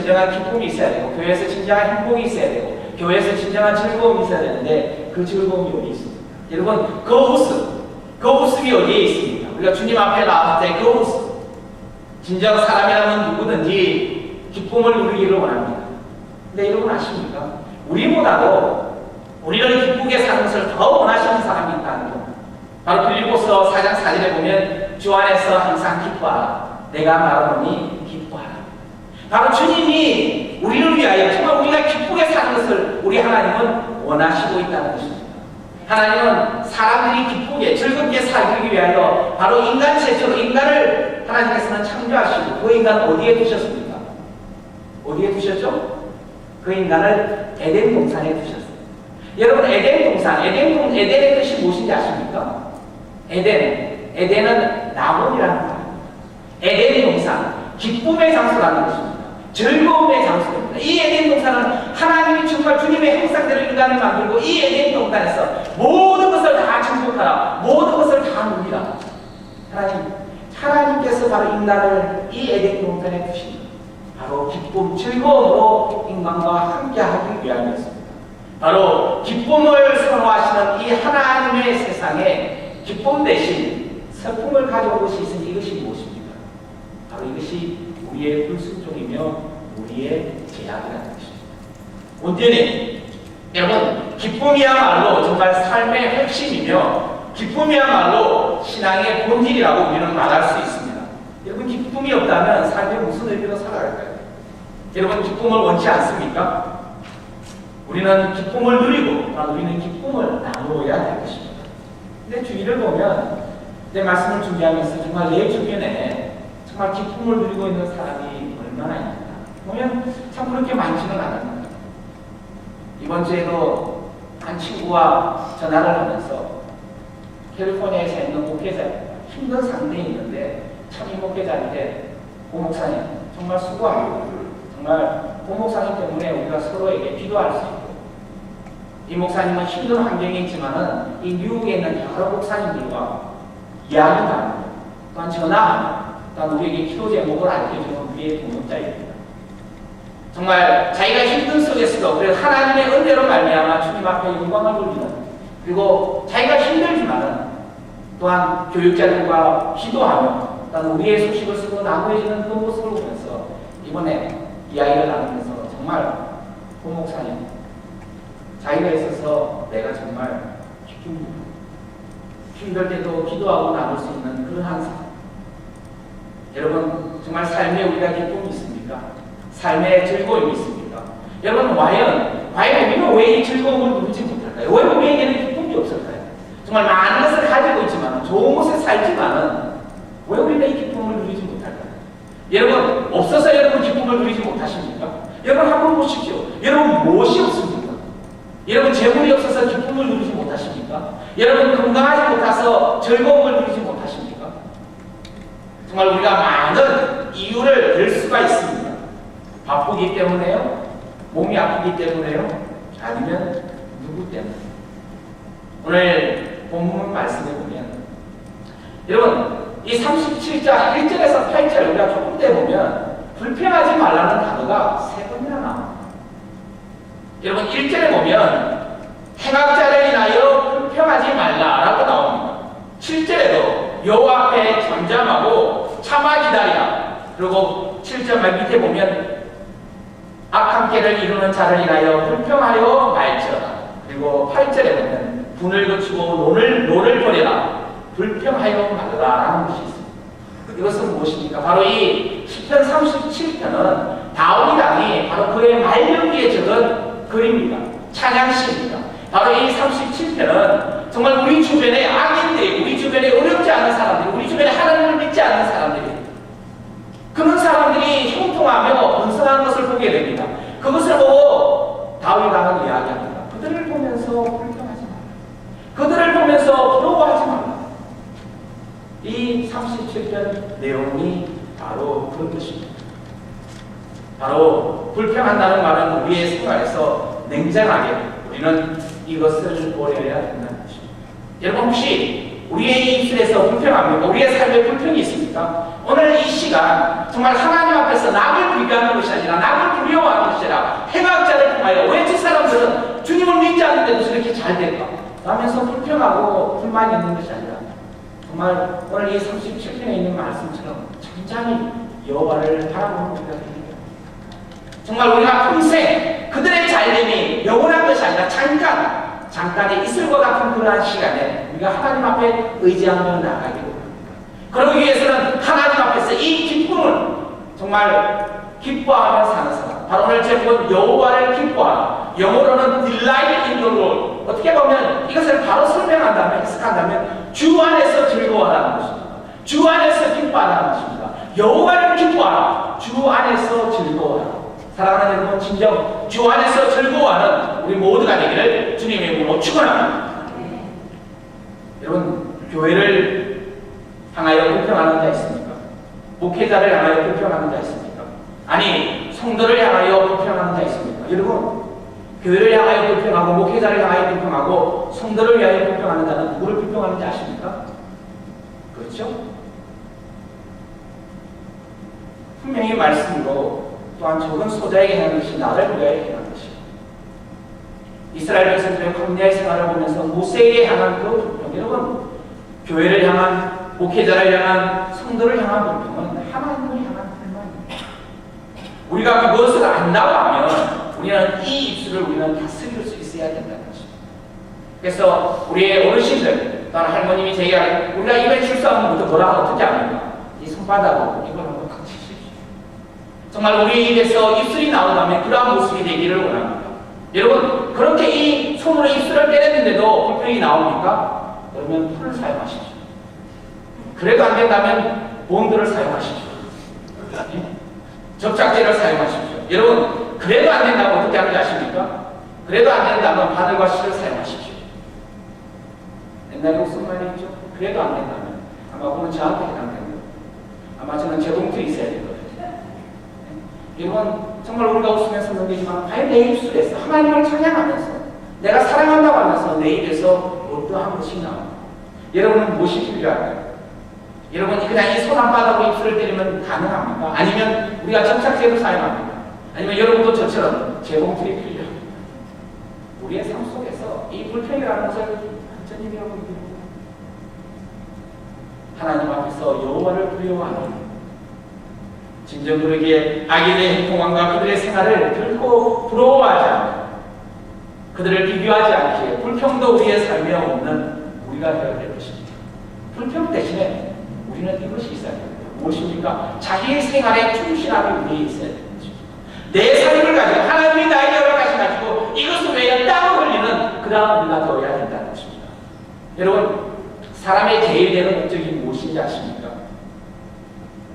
진정한 기쁨이 있어야 되고, 교회에서 진정한 행복이 있어야 되고, 교회에서 진정한 즐거움이 있어야 되는데 그 즐거움이 어디 있습니까? 여러분, 그 모습이 어디에 있습니까? 우리가 주님 앞에 나왔을 때 그 모습, 진정 사람이라면 누구든지 기쁨을 누리기를 원합니다. 근데 여러분 아십니까? 우리를 기쁘게 사는 것을 더 원하시는 사람이 있다는 것. 바로 빌립보서 4장 4절에 보면 주 안에서 항상 기뻐하라. 내가 말하노니 기뻐하라. 바로 주님이 우리를 위하여 정말 우리가 기쁘게 사는 것을 우리 하나님은 원하시고 있다는 것입니다. 하나님은 사람들이 기쁘게 즐겁게 살기 위하여 바로 인간 세대로 인간을 하나님께서는 창조하시고 그 인간을 어디에 두셨습니까? 어디에 두셨죠? 그 인간을 에덴 동산에 두셨어요. 여러분, 에덴 동산, 에덴의 뜻이 무엇인지 아십니까? 에덴은 낙원이라는 말입니다. 에덴 동산, 기쁨의 장소라는 것입니다. 즐거움의 장소입니다. 이 에덴 동산은 하나님이 정말 주님의 형상대로 인간을 만들고 이 에덴 동산에서 모든 것을 다 충족하라, 모든 것을 다 누리라. 하나님께서 바로 인간을 이 에덴 동산에 두십니다. 바로 기쁨, 즐거움으로 인간과 함께 하기 위함이었습니다. 바로 기쁨을 선호하시는 이 하나님의 세상에 기쁨 대신 슬픔을 가져온 것이 있으니 이것이 무엇입니까? 바로 이것이 우리의 불순종이며 우리의 죄악이라는 것입니다. 온전히 여러분, 기쁨이야말로 정말 삶의 핵심이며 기쁨이야말로 신앙의 본질이라고 우리는 말할 수 있습니다. 여러분, 기쁨이 없다면 삶에 무슨 의미로 살아갈까요? 여러분, 기쁨을 원치 않습니까? 우리는 기쁨을 누리고 우리는 기쁨을 나누어야 될 것입니다. 근데 주위를 보면 내 말씀을 준비하면서 정말 내 주변에 정말 기쁨을 누리고 있는 사람이 얼마나 있는가 보면 참 그렇게 많지는 않습니다. 이번 주에도 한 친구와 전화를 하면서 캘리포니아에서 있는 목회자입니다. 힘든 상대에 있는데 참 이 목회자한테 고 목사님 정말 수고합니다. 정말 고 목사님 때문에 우리가 서로에게 기도할 수 있고, 이 목사님은 힘든 환경에 있지만은 이 미국에 있는 여러 목사님들과 이야기를 나누고 또한 전화하며 또한 우리에게 기도 제목을 알려주는 우리의 동역자입니다. 정말 자기가 힘든 속에서도 그래서 하나님의 은혜로 말미암아 주님 앞에 영광을 돌리는, 그리고 자기가 힘들지만은 또한 교육자들과 기도하며 또한 우리의 소식을 쓰고 나누어지는 그 모습을 보면서 이번에 이야기를 나누면서 정말 고 목사님 자기가 있어서 내가 정말 기쁩니다. 힘들 때도 기도하고 나눌 수 있는 그러한 삶. 여러분, 정말 삶에 우리가 기쁨이 있습니까? 삶에 즐거움이 있습니까? 여러분, 과연 우리는 왜 이 즐거움을 누리지 못할까요? 왜 우리에게는 기쁨이 없을까요? 정말 많은 것을 가지고 있지만, 좋은 곳에 살지만은 왜 우리는 이 기쁨을 누리지 못할까요? 여러분, 없어서 여러분 기쁨을 누리지 못하십니까? 여러분, 한번 보십시오. 여러분, 무엇이 없습니까? 여러분, 재물이 없어서 기쁨을 누리지 못하십니까? 여러분, 건강하지 못해서 즐거움을 누리지 못하십니까? 정말 우리가 많은 이유를 들 수가 있습니다. 바쁘기 때문에요? 몸이 아프기 때문에요? 아니면 누구 때문에? 오늘 본문 말씀에 보면 여러분, 이 37장 1절에서 8절 우리가 조금 때 보면 불평하지 말라는 단어가 3번이나 나옵니다. 여러분, 1절에 보면 행악자를 인하여 불평하지 말라라고 나옵니다. 7절에도 여호와 앞에 잠잠하고 참아 기다리라. 그리고 7절 말 밑에 보면 악한 깨를 이루는 자를 인하여 불평하여 말지어다. 그리고 8절에 보면 분을 거치고 논을 버려라. 불평하여 말라라는 것이 있습니다. 이것은 무엇입니까? 바로 이 시편 37편은 다윗 왕이 바로 그의 말년기에 적은 글입니다. 찬양시입니다. 바로 이 37편은 정말 우리 주변에 악인들이, 우리 주변에 어렵지 않은 사람들이, 우리 주변에 하나님을 믿지 않는 사람들이, 그런 사람들이 형통하며 번성하는 것을 보게 됩니다. 그것을 보고 다윗 왕은 이야기합니다. 그들을 보면서 불평하지 말라. 그들을 보면서 부러워하지 말라. 이 37편 내용이 바로 그런 것입니다. 바로 불평한다는 말은 우리의 생활에서 냉정하게 우리는 이것을 버려야 된다는 것입니다. 여러분, 혹시 우리의 입술에서 불평합니까? 우리의 삶에 불평이 있습니까? 오늘 이 시간 정말 하나님 앞에서 남을 비교하는 것이 아니라 남을 두려워하는 것이 아니라 행악자를 통하여 왜 저 사람들은 주님을 믿지 않는데도 저렇게 잘 될까? 라면서 불평하고 불만이 있는 것이 아니라 정말 오늘 이 37편에 있는 말씀처럼 굉장히 여호와를 바라보는 우리가 됩니다. 정말 우리가 평생 그들의 잘됨이 영원한 것이 아니라 잠깐의 이슬과 같은 그러한 시간에 우리가 하나님 앞에 의지하며 나가게 됩니다. 그러기 위해서는 하나님 앞에서 이 기쁨을 정말 기뻐하며 사는 사람, 바로 오늘 제목은 여호와를 기뻐하라. 영어로는 delight in the Lord. 어떻게 보면 이것을 바로 설명한다면, 해석한다면 주 안에서 즐거워하라는 것입니다. 주 안에서 기뻐하라는 것입니다. 여호와를 기뻐하라. 주 안에서 즐거워하라. 사랑하는 여러분, 진정 주 안에서 즐거워하는 우리 모두가 되기를 주님의 이름으로 축원합니다. 여러분, 교회를 향하여 불평하는 자 있습니까? 목회자를 향하여 불평하는 자 있습니까? 아니, 성도를 향하여 불평하는 자 있습니까? 여러분, 교회를 향하여 불평하고 목회자를 향하여 불평하고 성도를 위하여 불평하는 자는 누구를 불평하는지 아십니까? 그렇죠? 분명히 말씀으로 또한 적은 소자에게 하는 것이 나를 위하여 행하는 것이다. 이스라엘 백성들의 광야의 생활을 보면서 모세에게 향한 그 불평, 여러분, 교회를 향한, 목회자를 향한, 성도를 향한 불평은 하나님을 향한 불만입니다. 우리가 그것을 안다고 하면 우리는 이 입술을 우리는 다스릴 수 있어야 된다는 것입니다. 그래서 우리의 어르신들, 또는 할머님이 제기하는 우리가 입에 출사하면 뭐라 어떻게 합니까? 이 손바닥으로 이걸 한번 탁 치십시오. 정말 우리 입에서 입술이 나온다면 그러한 모습이 되기를 원합니다. 여러분, 그렇게 이 손으로 입술을 빼냈는데도 불평이 나옵니까? 그러면 풀을 사용하십시오. 그래도 안 된다면 본드를 사용하십시오. 접착제를 사용하십시오. 여러분, 그래도 안 된다면 어떻게 하는지 아십니까? 그래도 안 된다면 바늘과 실을 사용하십시오. 옛날에 무슨 말이 있죠? 그래도 안 된다면 아마 그건 저한테 해당되는 거예요. 아마 저는 재봉틀이 있어야 될 거예요. 여러분, 정말 우리가 웃으면서 넘기지만 과연 내 입술에서 하나님을 찬양하면서 내가 사랑한다고 하면서 내 입에서 어떠한 것이 나옵니까? 여러분은 무엇이 필요할까요? 여러분, 그냥 이 손 한 바닥으로 입술을 때리면 가능합니까? 아니면 우리가 접착제를 사용합니까? 아니면 여러분도 저처럼 재봉틀이 필요합니까? 우리의 삶 속에서 이 불평이라는 것을 완전히 배워보게 됩니다. 하나님 앞에서 여호와를 두려워하는, 진정 그에게 악인의 행동과 그들의 생활을 결코 부러워하지 않고 그들을 비교하지 않기에 불평도 우리의 삶에 없는 우리가 되어야 될 것입니다. 불평 대신에 우리는 이것이 있어야 됩니다. 무엇입니까? 자기의 생활에 충실함이 우리에 있어야 됩니다. 내 삶을 가지고 하나님이 나에게 허락하신 가지고 이것을 위하여 땀을 흘리는 그러한 우리가 되어야 된다는 것입니다. 여러분, 사람의 제일 되는 목적이 무엇인지 아십니까?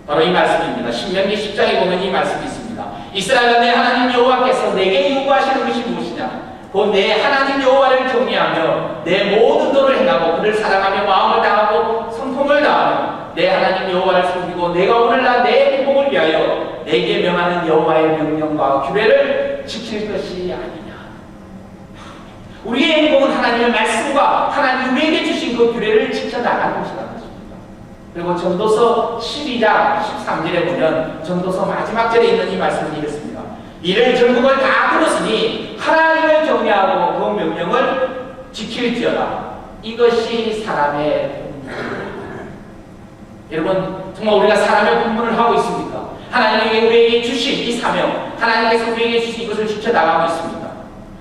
바로 이 말씀입니다. 신명기 10장에 보면 이 말씀이 있습니다. 이스라엘아, 내 하나님 여호와께서 내게 요구하시는 것이 무엇이냐? 곧 내 하나님 여호와를 경외하며 내 모든 도를 행하고 그를 사랑하며 마음을 다하고 성품을 다하며 내 하나님 여호와를 섬기고 내가 오늘날 내 행복을 위하여 내게 명하는 여호와의 명령과 규례를 지킬 것이 아니냐. 우리의 행복은 하나님의 말씀과 하나님 우리에게 주신 그 규례를 지켜나가는 것이라는 것입니다. 그리고 전도서 12장 13절에 보면 전도서 마지막 절에 있는 이 말씀이 이렇습니다. 이를 전국을 다 들었으니 하나님을 경외하고 그 명령을 지킬지어다. 이것이 사람의 본분입니다. 여러분, 정말 우리가 사람의 본분을 하고 있습니까? 하나님이 우리에게 주신 이 사명, 하나님께서 우리에게 주신 이것을 지켜나가고 있습니다.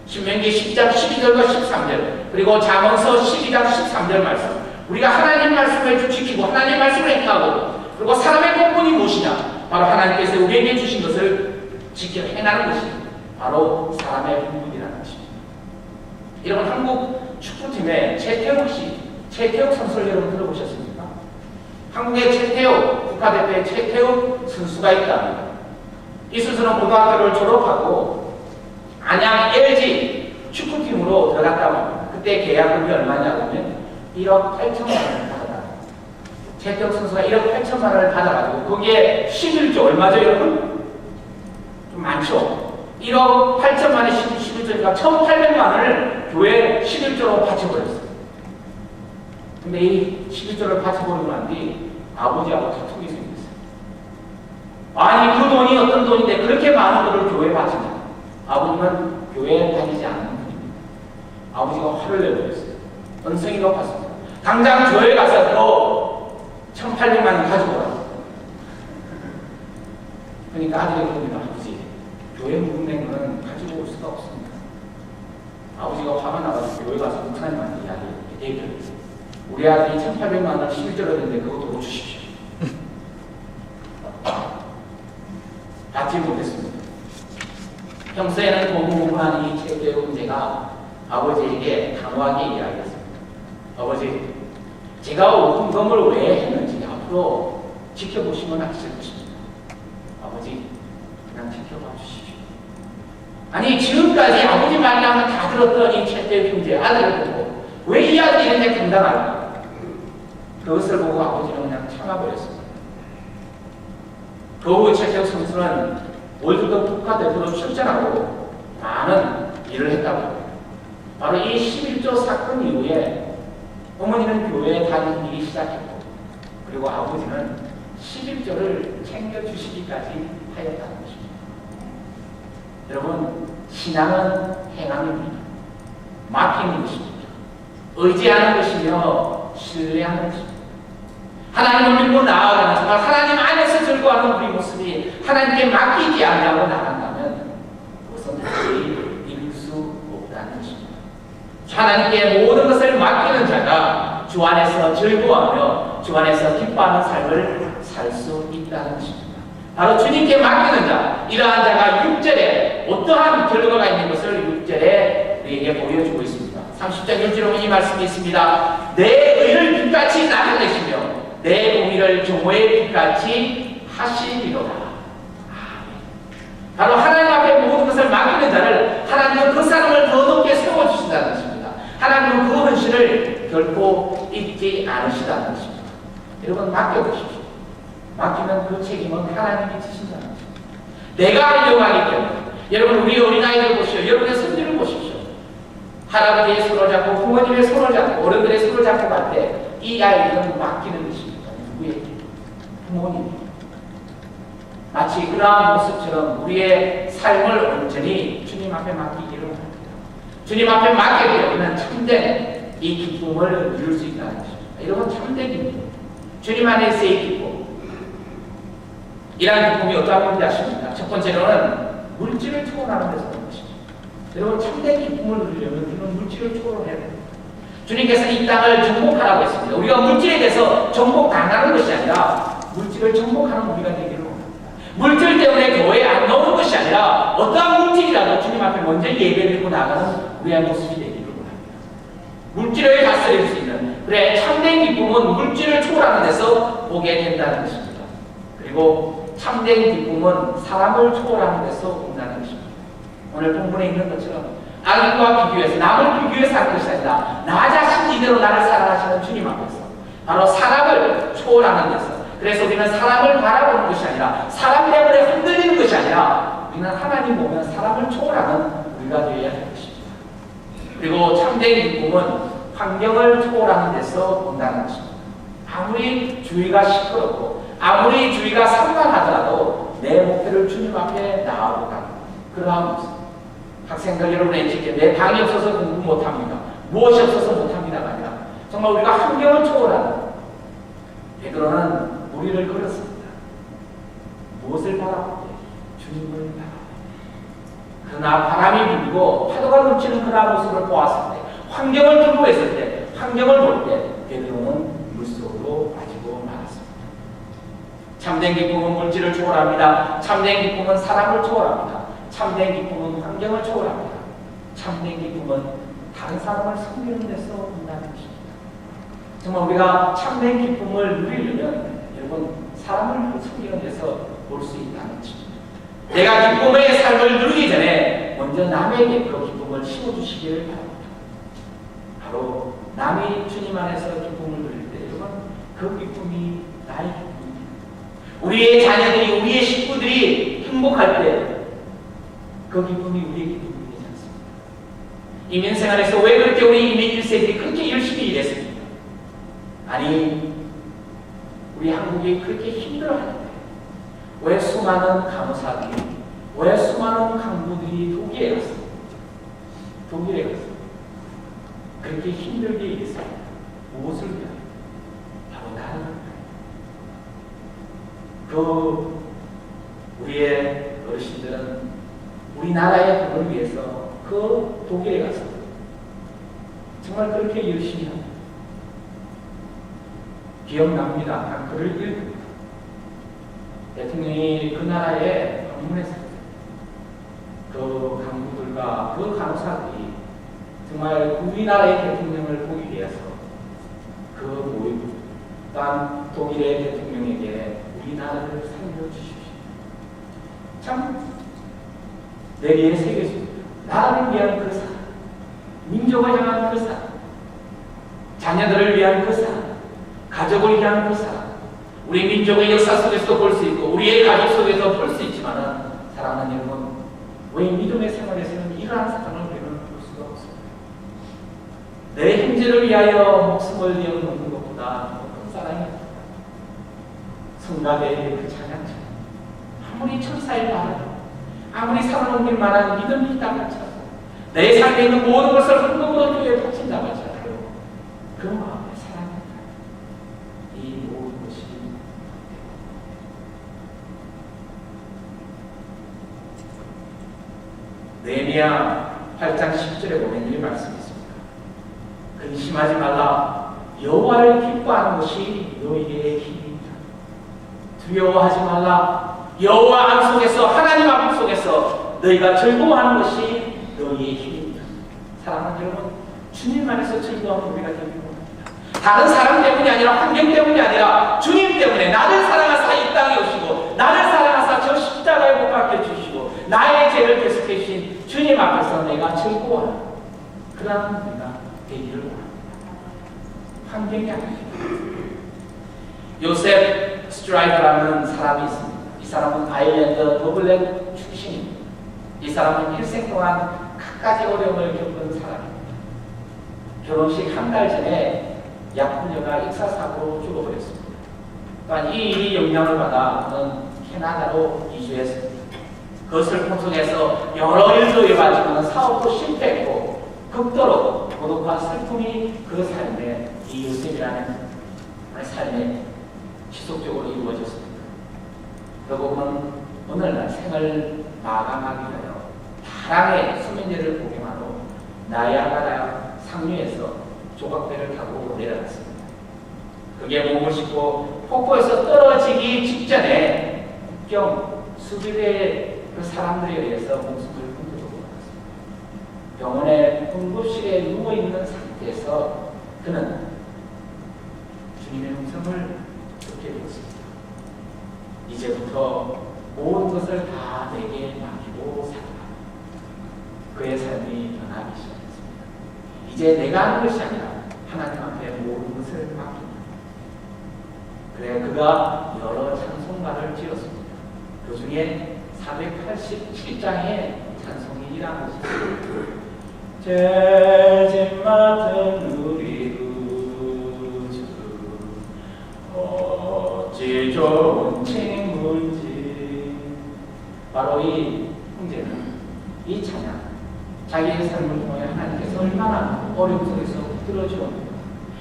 신명기 10장 12절과 13절, 그리고 잠언서 12장 13절 말씀, 우리가 하나님 말씀을 지키고 하나님 말씀을 행하고, 그리고 사람의 본분이 무엇이냐? 바로 하나님께서 우리에게 주신 것을 지켜 행하는 것이 바로 사람의 본분이라는 것입니다. 여러분, 한국 축구팀의 최태욱 선수를 여러분 들어보셨습니까? 한국의 최태욱, 국가대표의 최태욱 선수가 있답니다. 이 선수는 고등학교를 졸업하고 안양 LG 축구팀으로 들어갔다고 합니다. 그때 계약금이 얼마냐고 하면 1억 8천만 원을 받아가지고, 최태욱 선수가 1억 8천만 원을 받아가지고 거기에 11조, 얼마죠 여러분? 좀 많죠? 1억 8천만 원에 11조니까 1,800만 원을 교회 11조로 바쳐버렸어요. 근데 이 11조를 바쳐버리고 난 뒤 아버지하고 다툼이 생겼어요. 아니 그 돈이 어떤 돈인데 그렇게 많은 돈을 교회에 바치냐. 아버님은 교회에 다니지 않는 분입니다. 아버지가 화를 내버렸어요. 언성이 높았습니다. 당장 교회에 가서 또 1,800만 원 가지고 오라. 그러니까 아들이 그럽니다. 아버지, 교회 묵는 거는 가지고 올 수가 없습니다. 아버지가 화가 나가지고 교회 가서 목사님한테 얘기했어요. 우리 아들이 1,800만 원 11조를 했는데 그것도 주십시오. 받지 못했습니다. 평소에는 고분고분한 이 체육교육 문제가 아버지에게 단호하게 이야기했습니다. 아버지, 제가 오금금을 왜 했는지 앞으로 지켜보시면 아실 것입니다. 아버지, 그냥 지켜봐 주십시오. 아니 지금까지 아버지 말이라면 다 들었던 이 체육교육 문제 아들을 보고 왜 이 아들이 이렇게 감당할까? 그것을 보고 아버지는 그냥 참아버렸습니다. 그 후 체육 선수는 월드컵 국가대표로 출전하고 많은 일을 했다고 합니다. 바로 이 11조 사건 이후에 어머니는 교회에 다니기 시작했고 그리고 아버지는 11조를 챙겨주시기까지 하였다는 것입니다. 여러분, 신앙은 행함입니다. 맡기는 것입니다. 의지하는 것이며 신뢰하는 것입니다. 하나님을 믿고 나아가는 정말 하나님 안에서 즐거워하는 우리 모습이 하나님께 맡기지 않냐고 나간다면 그것은 도저히 이룰 수 없다는 것입니다. 하나님께 모든 것을 맡기는 자가 주 안에서 즐거워하며 주 안에서 기뻐하는 삶을 살 수 있다는 것입니다. 바로 주님께 맡기는 자, 이러한 자가 6절에 어떠한 결과가 있는 것을 6절에 우리에게 보여주고 있습니다. 30장 6절에 이 말씀이 있습니다. 내 의를 빛같이 나타내시며 내 공의를 조모의 빛같이 하시리로다. 바로 하나님 앞에 모든 것을 맡기는 자를 하나님은 그 사람을 더 높게 세워주신다는 것입니다. 하나님은 그 헌신을 결코 잊지 않으시다는 것입니다. 여러분, 맡겨보십시오. 맡기면 그 책임은 하나님이 지신다는 것입니다. 내가 하려고 하기 때문에 여러분, 우리 어린아이들 보십시오. 여러분의 손들을 보십시오. 할아버지의 손을 잡고 부모님의 손을 잡고 어른들의 손을 잡고 갈 때 이 아이들은 맡기는 것입니다. 누구에게? 부모님에게. 마치 그러한 모습처럼 우리의 삶을 온전히 주님 앞에 맡기기를 합니다. 주님 앞에 맡기게 되면 참된 이 기쁨을 누릴 수 있다는 것입니다. 이런 참된 기쁨. 주님 안에서의 기쁨. 이러한 기쁨이 어떠한 건지 아십니까? 첫 번째로는 물질을 초월하는 데서 오는 것입니다. 여러분, 참된 기쁨을 누리려면 우리는 물질을 초월해야 됩니다. 주님께서는 이 땅을 정복하라고 했습니다. 우리가 물질에 대해서 정복당하는 것이 아니라 물질을 정복하는 우리가 되기를 원합니다. 물질 때문에 교회에 안 나오는 것이 아니라 어떠한 물질이라도 주님 앞에 먼저 예배드리고 나가는 우리의 모습이 되기를 원합니다. 물질을 다스릴 수 있는, 그래, 참된 기쁨은 물질을 초월하는 데서 보게 된다는 것입니다. 그리고 참된 기쁨은 사람을 초월하는 데서 온다는 것입니다. 오늘 본문에 있는 것처럼 악인과 비교해서, 남을 비교해서 하는 것이 아니라 나 자신 이대로 나를 사랑하시는 주님 앞에서 바로 사람을 초월하는 데서, 그래서 우리는 사람을 바라보는 것이 아니라 사람 때문에 흔들리는 것이 아니라 우리는 하나님 보면 사람을 초월하는 우리가 되어야 할 것입니다. 그리고 참된 기쁨은 환경을 초월하는 데서 온다는 것입니다. 아무리 주위가 시끄럽고 아무리 주위가 산만하더라도 내 목표를 주님 앞에 나아가고 가는 그러한 모습. 학생들 여러분의 지금 내 방이 없어서 공부 못합니다. 무엇이 없어서 못합니다가 아니라 정말 우리가 환경을 초월하는 베드로는 우리를 걸었습니다. 무엇을 바라보고? 주님을 바라보고. 그러나 바람이 불고 파도가 넘치는 그러한 모습을 보았을 때, 환경을 두고했을 때, 환경을 볼 때 베드로는 물속으로 빠지고 말았습니다. 참된 기쁨은 물질을 초월합니다. 참된 기쁨은 사람을 초월합니다. 참된 기쁨은 환경을 초월합니다. 참된 기쁨은 다른 사람을 섬기는 데서 온다는 것입니다. 정말 우리가 참된 기쁨을 누리려면 여러분, 사람을 섬기는 데서 올 수 있다는 것입니다. 내가 기쁨의 삶을 누리기 전에 먼저 남에게 그 기쁨을 심어주시기를 바랍니다. 바로 남이 주님 안에서 기쁨을 누릴 때 여러분, 그 기쁨이 나의 기쁨입니다. 우리의 자녀들이, 우리의 식구들이 행복할 때 그 기쁨이 우리의 기쁨이 되지 않습니다. 이민생활에서 왜 그렇게 우리 이민 1세들이 그렇게 열심히 일했습니까? 아니, 우리 한국이 그렇게 힘들어하는데 왜 수많은 간호사들이, 왜 수많은 간부들이 독일에 갔어? 독일에 갔어. 그렇게 힘들게 일했어요. 무엇을 위하여? 바로 나를. 우리의 어르신들은 우리나라의 복을 위해서 그 독일에 가서 정말 그렇게 열심히 합니다. 기억납니다. 난 글을 읽습니다. 대통령이 그 나라에 방문했을 때 그 간부들과 그 간호사들이 정말 우리나라의 대통령을 보기 위해서 그 모임, 또한 독일의 대통령에게 우리나라를 살려주십시오. 참 내리에 새겨집니다. 나라를 위한 그 사랑, 민족을 향한 그 사랑, 자녀들을 위한 그 사랑, 가족을 위한 그 사랑, 우리 민족의 역사 속에서도 볼 수 있고 우리의 가족 속에서 볼 수 있지만 사랑하는 여러분, 왜 믿음의 생활에서는 이러한 사랑을 우리는 볼 수가 없습니다. 내 형제를 위하여 목숨을 내어놓는 것보다 큰 사랑이 없다. 성가대의 그 찬양처럼 아무리 천사의 말을, 아무리 살아넘길 만한 믿음이 있다고 할지라도, 내 삶에 있는 모든 것을 헌금으로 교회에 바친다고 할지라도 그 마음의 사랑이 있다. 이 모든 것이 느헤미야 8장 10절에 보면 이 말씀이 있습니다. 근심하지 말라. 여호와를 기뻐하는 것이 너희의 힘입니다. 두려워하지 말라. 여호와 안 속에서, 하나님 앞 속에서 너희가 즐거워하는 것이 너희의 힘입니다. 사랑하는 여러분, 주님 안에서 즐거워하는 우리가 되기 원합니다. 다른 사람 때문이 아니라, 환경 때문이 아니라 주님 때문에 나를 사랑하사 이 땅에 오시고 나를 사랑하사 저 십자가에 못 박혀 주시고 나의 죄를 계속해 주신 주님 앞에서 내가 즐거워하는 그런 우리가 되기를 원합니다. 환경이 아닙니다. 요셉 스트라이프라는 사람이 있습니다. 이 사람은 아일랜드 더블랜 출신입니다. 이 사람은 일생 동안 갖가지 어려움을 겪은 사람입니다. 결혼식 한 달 전에 약혼녀가 익사사고로 죽어버렸습니다. 또한 이 일이 영향을 받아 그는 캐나다로 이주했습니다. 그 슬픔 속에서 여러 일도 해봤지만 사업도 실패했고 극도로 고독한 슬픔이 그 삶에, 이 요셉이라는 삶에 지속적으로 이루어졌습니다. 결국은 오늘날 생을 마감하기 위하여 다랑의 수면제를 복용하러 나야가라 상류에서 조각배를 타고 내려갔습니다. 그게 몸을 싣고 폭포에서 떨어지기 직전에 국경 수비대의 그 사람들에 의해서 목숨을 끊기고 말았습니다. 병원의 응급실에 누워있는 상태에서 그는 주님의 음성을 듣게 되었습니다. 이제부터 모든 것을 다 내게 맡기고 살아라. 그의 삶이 변하기 시작했습니다. 이제 내가 하는 것이 아니라 하나님 앞에 모든 것을 맡깁니다. 그래 그가 여러 찬송가를 지었습니다. 그 중에 487장의 찬송이 이런 것이 있습니다. 죄짐 맡은 우리 구주 어찌 좋은 친구인지. 바로 이 형제는 이 찬양, 자기의 삶을 통해 하나님께서 얼마나 어려움 속에서 들어주었는가,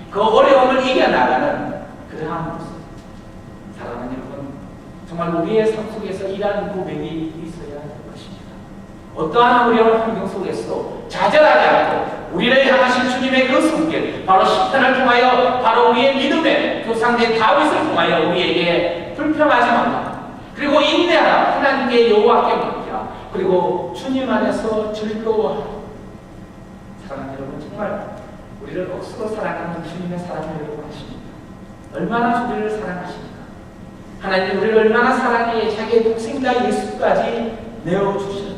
그 어려움을 이겨나가는 그러한 모습. 사랑하는 여러분, 정말 우리의 삶 속에서 이러한 고백이 있어야 할 것입니다. 어떠한 어려운 환경 속에서도 좌절하지 않고 우리를 향하신 주님의 그 손길, 바로 십탄을 통하여, 바로 우리의 믿음의 조상된 다윗을 통하여 우리에게 불평하지 말라. 그리고 인내하라. 하나님께 여호와께 맡기라. 그리고 주님 안에서 즐거워하라. 사랑하는 여러분, 정말 우리를 억수로 사랑하는 주님의 사랑을 원하십니다. 얼마나 우리를 사랑하십니까? 하나님 우리를 얼마나 사랑해 자기의 독생자 예수까지 내어주시는,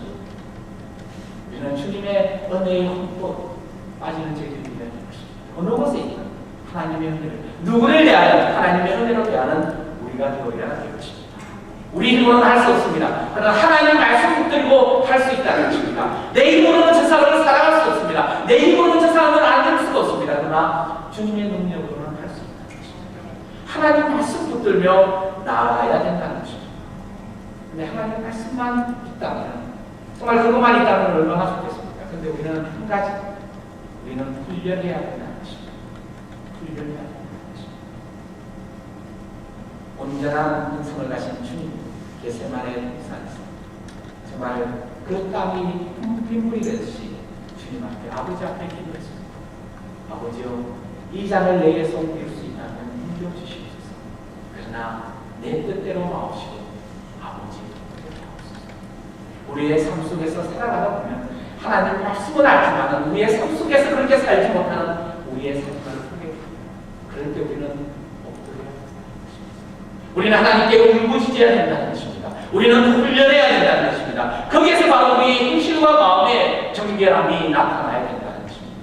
우리는 주님의 은혜에 흠뻑 빠지는 저희들이 되는 것입니다. 어느 곳에 있든 하나님의 은혜를, 누구를 대하여 하나님의 은혜로 대하는 우리가 되어야 될 것입니다. 우리 힘으로는 할 수 없습니다. 그러나 하나님 말씀 붙들고 할 수 있다는 것입니다. 내 힘으로는 저 사람을 사랑할 수 없습니다. 내 힘으로는 저 사람을 안될 수가 없습니다. 그러나 주님의 능력으로는 할 수 있다는 것입니다. 하나님 말씀 붙들며 나아가야 된다는 것입니다. 근데 하나님 말씀만 있다면, 정말 그것만 있다면 얼마나 좋겠습니까? 근데 우리는 한 가지, 우리는 훈련해야 된다는 것입니다. 훈련해야 된다는 것입니다. 온전한 은성을 가신 주님, 겟세마네 동산에서 정말 그 땀이 핏물이 되듯이 주님 앞에, 아버지 앞에 기도했습니다. 아버지여, 이 잔을 내게서 옮길 수 있다면 옮겨 주시옵소서. 그러나 내 뜻대로 마옵시고 아버지 뜻대로 마옵소서. 우리의 삶 속에서 살아가다 보면 하나님 말씀은 알지만 우리의 삶 속에서 그렇게 살지 못하는 우리의 삶을 보게 됩니다. 그럴 때 우리는 엎드려야 된다는 것입니다. 우리는 하나님께 울부짖어야 된다는 것입니다. 우리는 훈련해야 된다는 것입니다. 거기에서 바로 우리의 힘실과 마음의 정결함이 나타나야 된다는 것입니다.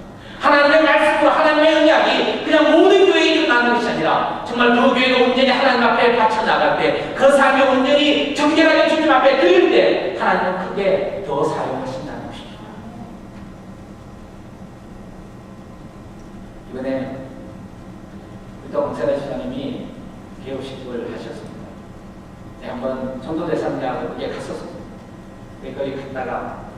하나님의 말씀으로 하나님의 언약이 그냥 모든 교회에 일어나는 것이 아니라 정말 그 교회가 온전히 하나님 앞에 바쳐나갈 때, 그 삶이 온전히 정결하게 주님 앞에 드릴 때 하나님은 크게 더 사용하신다는 것입니다. 이번에 우리 또 홍세라 시장님이 개업식을 하셨습니다. 한번 전도대상자에 갔었습니다. 거기 갔다가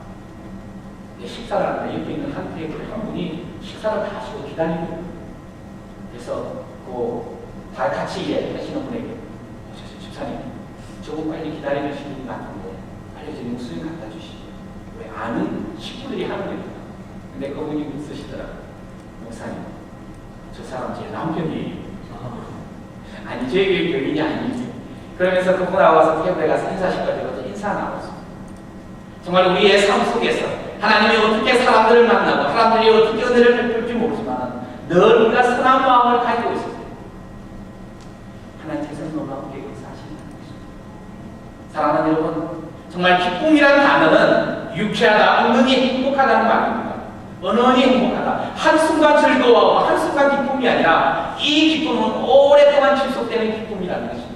식사를 하는데 옆에 있는 한 테이블에 한 분이 식사를 다 하시고 기다리고 있어요. 그래서 다 같이 일하시는 분에게 집사님, 저거 빨리 기다리는 시간이 같은데 빨리 제 목소리 갖다 주시죠. 왜 아는 식구들이 하는 겁니다. 근데 그분이 웃으시더라고요. 목사님, 저 사람 제 남편이에요. 아니, 저희 교회 교인이 아니지. 그러면서 그분하고 와서 테이블에 가서 인사시켜가지고 인사 나왔습니다. 정말 우리의 삶 속에서 하나님이 어떻게 사람들을 만나고 사람들이 어떻게 은혜를 베풀지 모르지만 늘 우리가 선한 마음을 가지고 있을 때 하나님께서 놀라운 계획을 하신다는 것입니다. 사랑하는 여러분, 정말 기쁨이라는 단어는 유쾌하다, 은은히 행복하다는 말입니다. 은은히 행복하다, 한순간 즐거워하고 한순간 기쁨이 아니라 이 기쁨은 오랫동안 지속되는 기쁨이라는 것입니다.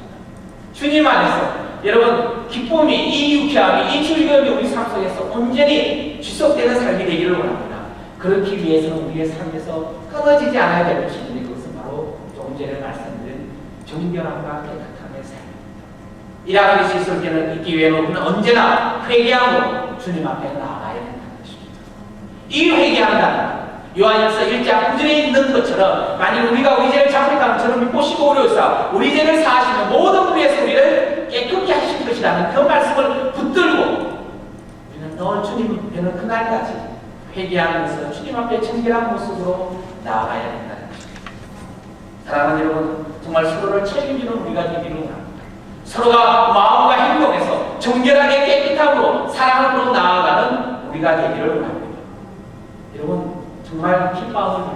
주님 안에서 여러분, 기쁨이, 이 유쾌함이, 이 즐거움이 우리 삶 속에서 온전히 지속되는 삶이 되기를 원합니다. 그렇기 위해서는 우리의 삶에서 끊어지지 않아야 될 것이 있는데 그것은 바로 조금 전에 말씀드린 정결함과 깨끗함의 삶입니다. 이러한 것이 있을 때는 있기 위해서 우리는 언제나 회개함으로 주님 앞에 나아가야 된다는 것입니다. 이 회개한다는 요한일서 1장 9절에 있는 것처럼 만일 우리가 우리 죄를 자백하면 저는 믿보시고 오려사 우리 죄를 사하시면 모든 부에서 우리를 깨끗게 하실 것이라는 그 말씀을 붙들고 우리는 늘 주님 되는 그날까지 회개하면서 주님 앞에 정결한 모습으로 나아가야 된다는 것입니다. 사랑하는 여러분, 정말 서로를 책임지는 우리가 되기를 원합니다. 서로가 마음과 행동에서 정결하게 깨끗함으로 사랑으로 나아가는 우리가 되기를 원합니다. 여러분, 정말 기뻐하는 일,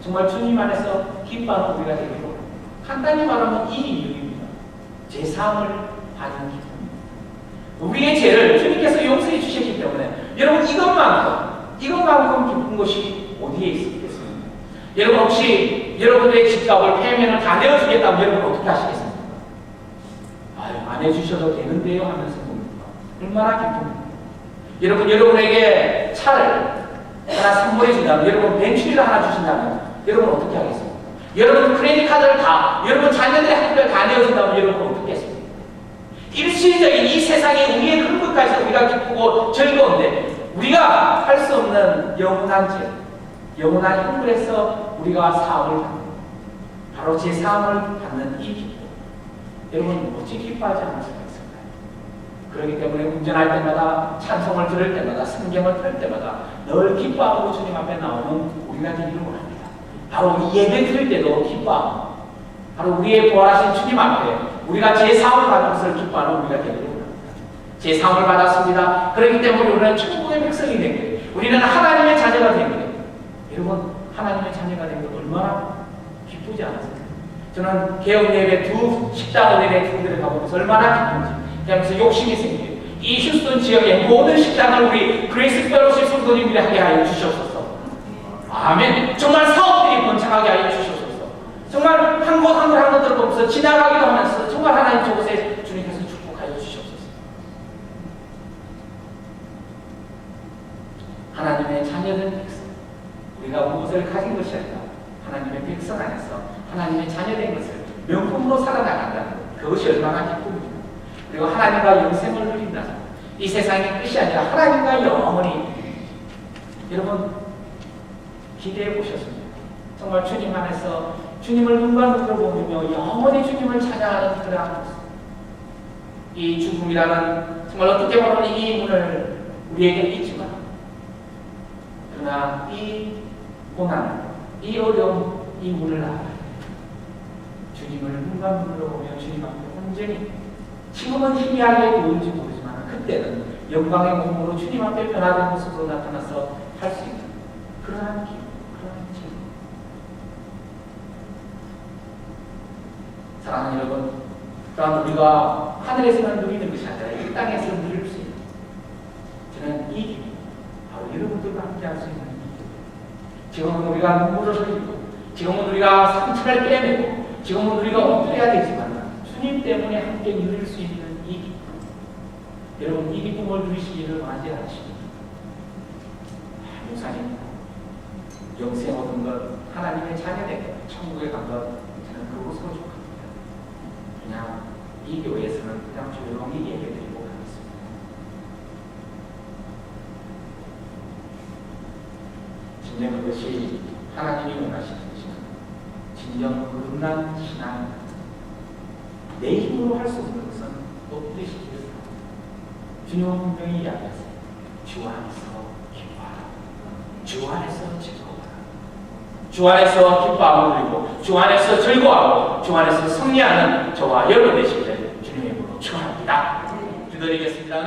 정말 주님 안에서 기뻐하는 우리가 되기를 원합니다. 간단히 말하면 이 이유입니다. 제 사함을 받는 기쁨입니다. 우리의 죄를 주님께서 용서해 주셨기 때문에 여러분, 이것만큼 기쁜 것이 어디에 있겠습니까? 여러분, 혹시 여러분들의 집값을 페이면을 다 내어주겠다면 여러분 어떻게 하시겠습니까? 아유, 안 해주셔도 되는데요 하면서 봅니까? 얼마나 기쁩니까? 여러분, 여러분에게 차를 하나 선물해 준다면, 여러분 벤츠리를 하나 주신다면 여러분 어떻게 하겠습니까? 여러분 크레딧 카드를 여러분 자녀들의 학비를 다 내어준다면 여러분 어떻게 했습니까? 일시적인 이 세상에 우리의 그런 것까지 우리가 기쁘고 즐거운데 우리가 할 수 없는 영원한 죄, 영원한 형벌에서 우리가 사함을 받는, 바로 제 사함을 받는 이 기쁨, 여러분 어찌 기뻐하지 않을 수가 있을까요? 그렇기 때문에 운전할 때마다, 찬송을 들을 때마다, 성경을 펼 때마다 늘 기뻐하고 주님 앞에 나오는 우리가 되기를 원합니다. 바로 예배 드릴 때도 기뻐하고, 바로 우리의 부활하신 주님 앞에 우리가 제 사함을 받은 것을 기뻐하는 우리가 되기를 원합니다. 제 사함을 받았습니다. 그렇기 때문에 우리는 천국의 백성이 된 거예요. 우리는 하나님의 자녀가 된 거예요. 여러분, 하나님의 자녀가 된 것 얼마나 기쁘지 않으세요? 저는 개업 예배 두 식당 어린애 두 군데를 가보면서 얼마나 기쁜지, 그러면서 욕심이 생겨요. 이 휴스턴 지역의 모든 식당을 우리 그레이스 펠로십 성도님들이 하게 하여 주시옵소서. 아멘. 정말 사업들이 번창하게 하여 주시옵소서. 정말 한 곳 한 곳 한 곳들을 보면서 지나가기도 하면서 정말 하나님 저곳에 주님께서 축복하여 주시옵소서. 하나님의 자녀된 백성, 우리가 무엇을 가진 것이 아니라 하나님의 백성 안에서 하나님의 자녀된 것을 명품으로 살아나간다는 것, 그것이 얼마나 기쁨입니까? 그리고 하나님과 영생을 누린다는 것, 이 세상의 끝이 아니라 하나님과 영원히. 여러분 기대해 보셨습니까? 정말 주님 안에서 주님을 눈과 눈으로 보며 영원히 주님을 찬양하는 그러한 모습. 이 죽음이라는 정말 어떻게 보면 이 문을 우리에게 있지만, 그러나 이 고난, 이 어려움, 이 문을 알아요. 주님을 눈과 눈으로 보며 주님 앞에 온전히, 지금은 희미하게 보일지 모르지만 그때는 영광의 몸으로 주님 앞에 변화된 모습으로 나타나서 할 수 있는 그러한 기쁨, 그러한 즐거움. 사랑하는 여러분, 또한 우리가 하늘에서만 누리는 것이 아니라 이 땅에서 누릴 수 있는, 저는 이 기쁨, 바로 여러분들과 함께 할 수 있는 이 기쁨. 지금은 우리가 눈물을 흘리고, 지금은 우리가 상처를 빼내고, 지금은 우리가 엎드려야 되지만 주님 때문에 함께 누릴 수 있는 이 기쁨. 여러분, 이 기쁨을 누리시기를 원하십니다. 목사님, 영생 얻은 것, 하나님의 자녀된 것, 천국에 간 것, 저는 그곳으로 족합니다. 그냥 이 교회에서는 그냥 조용히 얘기해드리고 가겠습니다. 진정 그것이 하나님이 원하시는 것이나 진정 거듭난 신앙, 내 힘으로 할 수 없는 것은 엎드리시기를 바랍니다. 주님은 분명히 이야기하세요. 주 안에서 기뻐하라. 주 안에서 즐거워하라. 주 안에서 기뻐함을 누리고 주 안에서 즐거워하고 주 안에서 승리하는 저와 여러분 되시기를 주님의 이름으로 축원합니다. 기도드리겠습니다.